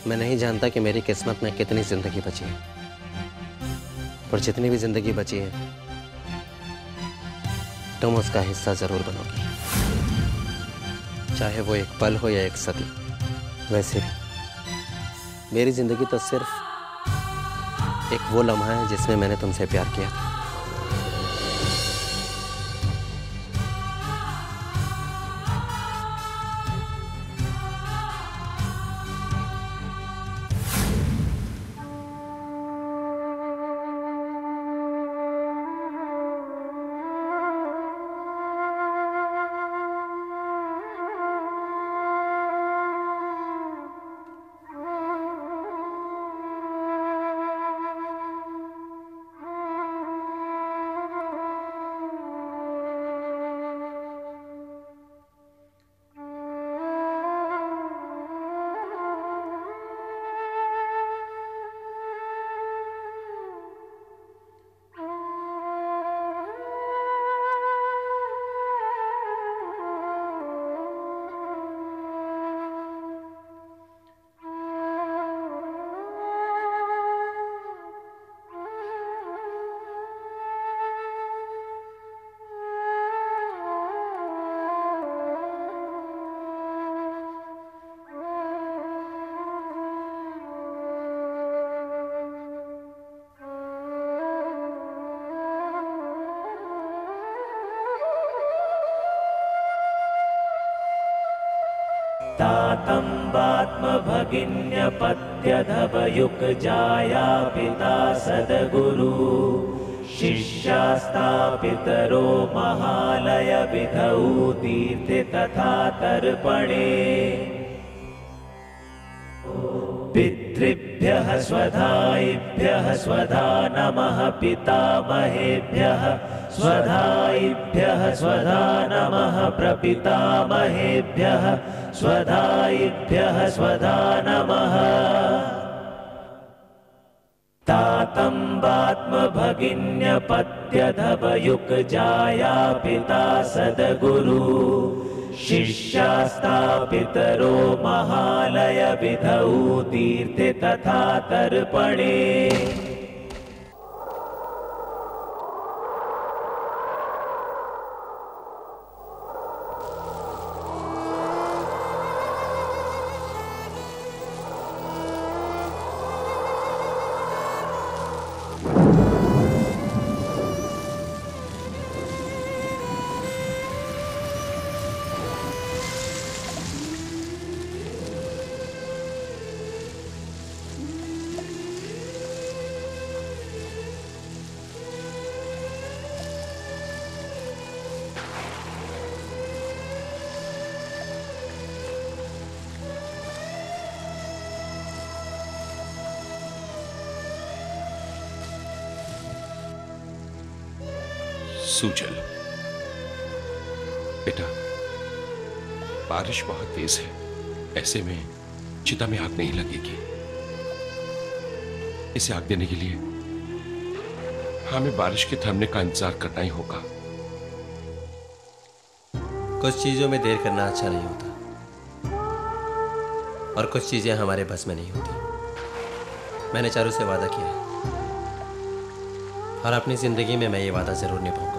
मैं नहीं जानता कि मेरी किस्मत में कितनी जिंदगी बची है, पर जितनी भी जिंदगी बची है तुम उसका हिस्सा जरूर बनोगी, चाहे वो एक पल हो या एक सदी। वैसे भी मेरी जिंदगी तो सिर्फ एक वो लम्हा है जिसमें मैंने तुमसे प्यार किया था। तातम्बात्मभगिन्यपत्यधवयुक्जाया पिता सद्गुरु शिष्यास्तापितरो महालय विधौ तीर्थे तथा तर्पणे पितृभ्यः स्वधायिभ्यः स्वधा नमः पितामहेभ्यः स्वधायिभ्यः स्वधा नमः प्रपितामहेभ्यः स्वधायिभ्यः स्वधा नमः तातम्बात्मभगिन्यपत्यधवयुक्जाया पिता सद्गुरु शिष्यास्तापितरो महालय विधौ तीर्थे तथा तर्पणे सूजल, बेटा, बारिश बहुत तेज है, ऐसे में चिता में आग नहीं लगेगी। इसे आग देने के लिए हमें बारिश के थमने का इंतजार करना ही होगा। कुछ चीजों में देर करना अच्छा नहीं होता और कुछ चीजें हमारे बस में नहीं होती। मैंने चारू से वादा किया है और अपनी जिंदगी में मैं ये वादा जरूर निभाऊंगा।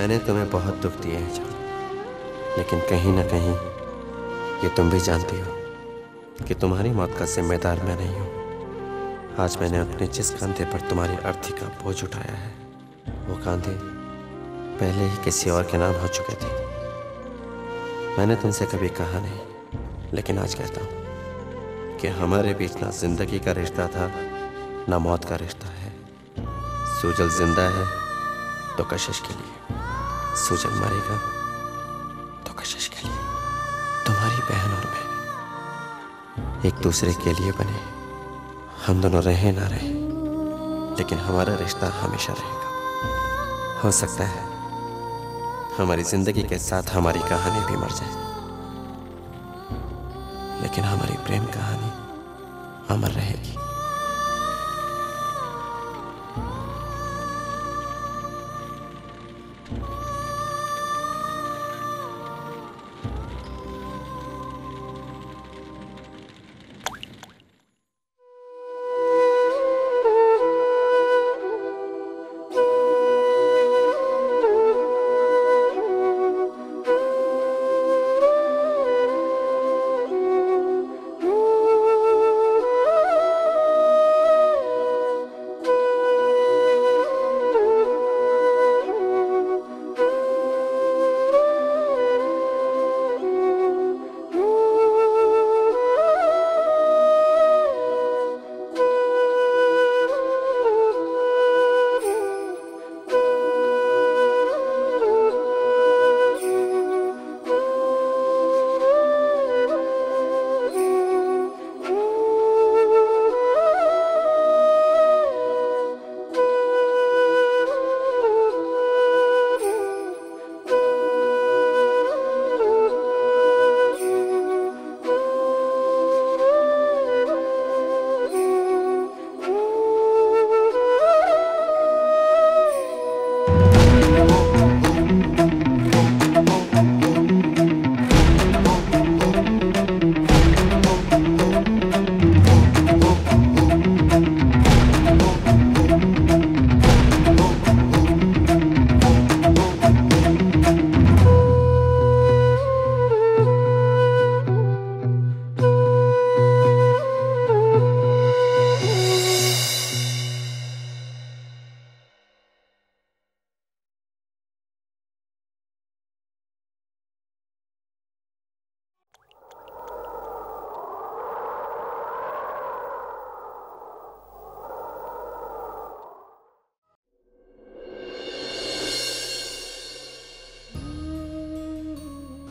मैंने तुम्हें बहुत दुख दिए हैं जान, लेकिन कहीं ना कहीं ये तुम भी जानती हो कि तुम्हारी मौत का जिम्मेदार मैं नहीं हूँ। आज मैंने अपने जिस कंधे पर तुम्हारी अर्थी का बोझ उठाया है, वो कंधे पहले ही किसी और के नाम हो चुके थे। मैंने तुमसे कभी कहा नहीं, लेकिन आज कहता हूँ कि हमारे बीच ना जिंदगी का रिश्ता था ना मौत का रिश्ता है। सूजल जिंदा है तो कशिश के लिए, सूजल मरेगा तो कशिश के लिए। तुम्हारी बहन और मैं एक दूसरे के लिए बने, हम दोनों रहे ना रहे, लेकिन हमारा रिश्ता हमेशा रहेगा। हो सकता है हमारी जिंदगी के साथ हमारी कहानी भी मर जाए, लेकिन हमारी प्रेम कहानी अमर रहेगी।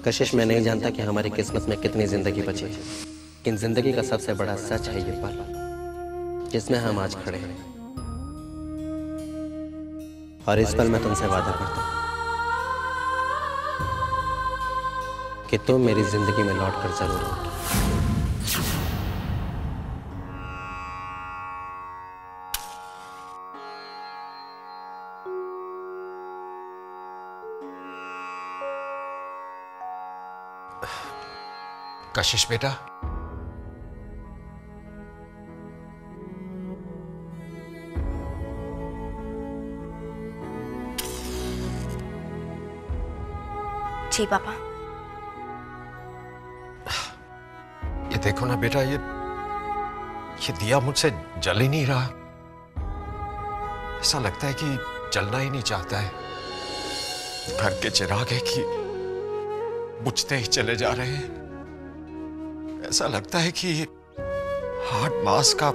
कशिश, मैं नहीं जानता कि हमारी किस्मत में कितनी जिंदगी बची है, लेकिन जिंदगी का सबसे बड़ा सच है ये पल जिसमें हम आज खड़े हैं। और इस पल मैं तुमसे वादा करता हूं कि तुम मेरी जिंदगी में लौट कर जरूर आओगी। कशिश बेटा, जी पापा। ये देखो ना बेटा, ये दिया मुझसे जल ही नहीं रहा। ऐसा लगता है कि जलना ही नहीं चाहता है। घर के चिराग है कि बुझते ही चले जा रहे हैं। ऐसा लगता है कि हार्ट मास का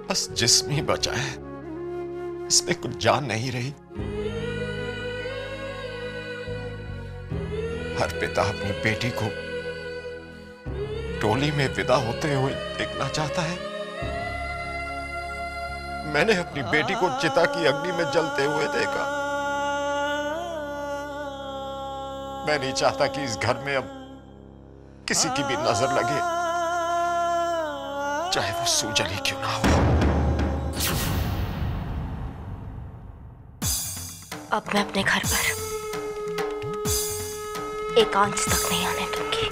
बस जिस्म ही बचा है, इसमें कुछ जान नहीं रही। हर पिता अपनी बेटी को टोली में विदा होते हुए देखना चाहता है। मैंने अपनी बेटी को चिता की अग्नि में जलते हुए देखा। मैं नहीं चाहता कि इस घर में अब किसी की भी नजर लगे, चाहे वो सूजल ही क्यों ना हो। अब मैं अपने घर पर एक आंच तक नहीं आने दूंगी।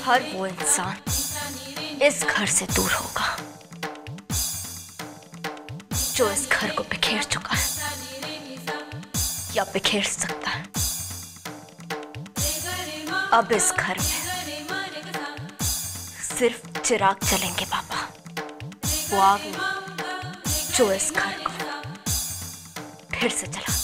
हर वो इंसान इस घर से दूर होगा जो इस घर को बिखेर चुका है या बिखेर सकता है। अब इस घर में सिर्फ चिराग चलेंगे पापा, वो आग नहीं जो इस घर को फिर से जला दे।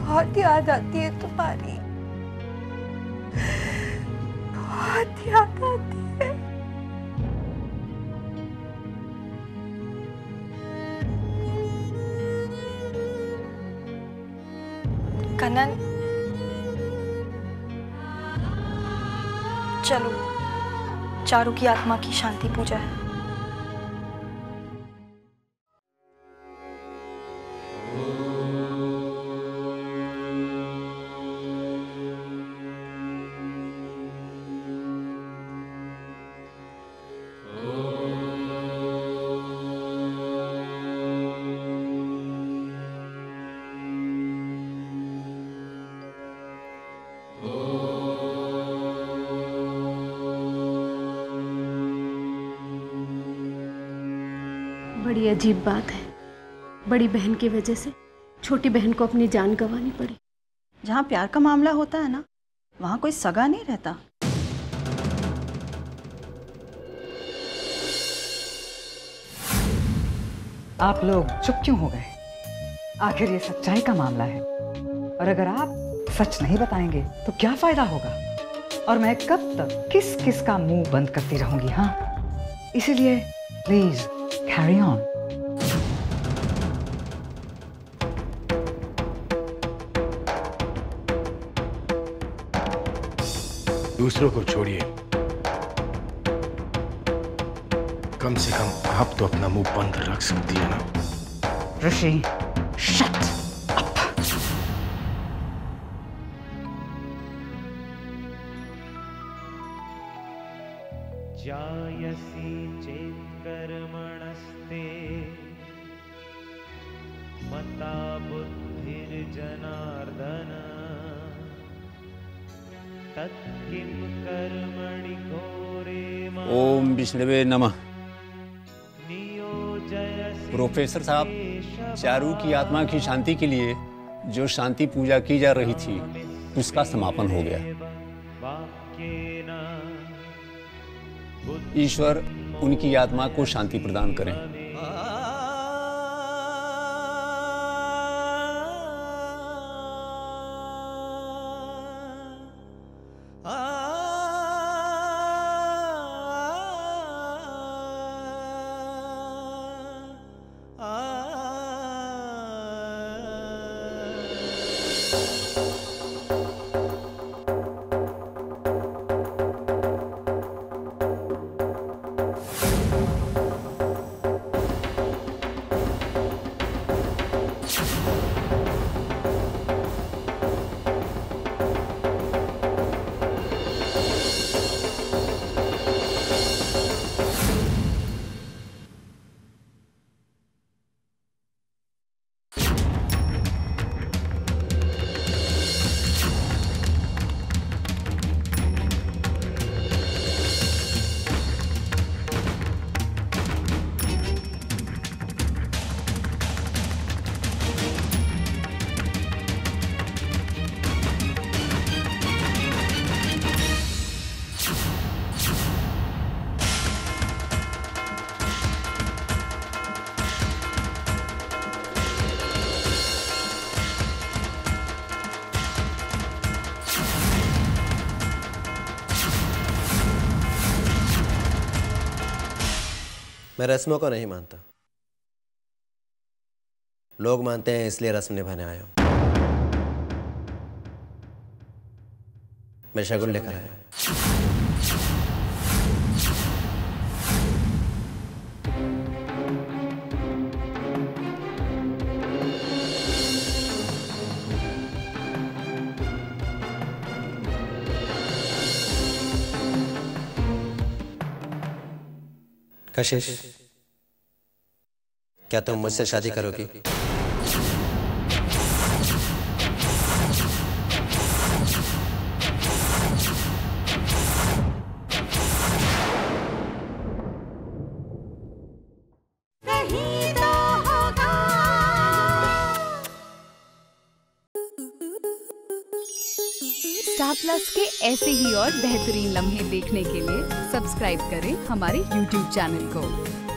बहुत याद आती है तुम्हारी, बहुत याद आती है। कनन, चलो चारू की आत्मा की शांति पूजा है। बड़ी अजीब बात है, बड़ी बहन की वजह से छोटी बहन को अपनी जान गंवानी पड़ी। जहाँ प्यार का मामला होता है ना, वहाँ कोई सगा नहीं रहता। आप लोग चुप क्यों हो गए? आखिर ये सच्चाई का मामला है, और अगर आप सच नहीं बताएंगे तो क्या फायदा होगा? और मैं कब तक किस किस का मुंह बंद करती रहूंगी? हाँ, इसीलिए प्लीज कैरी ऑन। दूसरों को छोड़िए, कम से कम आप तो अपना मुंह बंद रख सकती है ना। ऋषि, शट अप। जायसी चेत् कर्मणस्ते मता बुद्धिर्जनार्दन तत्किं कर्मणि घोरे ओम विष्णवे नमः। नियोजयसि। प्रोफेसर साहब, चारू की आत्मा की शांति के लिए जो शांति पूजा की जा रही थी उसका समापन हो गया। ईश्वर उनकी आत्मा को शांति प्रदान करें। मैं रस्मों को नहीं मानता, लोग मानते हैं इसलिए रस्म निभाने आया हूं। मैं शगुन लेकर आया हूं। कशिश, क्या तुम मुझसे शादी करोगी? स्टार प्लस के ऐसे ही और बेहतरीन लम्हे देखने के लिए सब्सक्राइब करें हमारे YouTube चैनल को।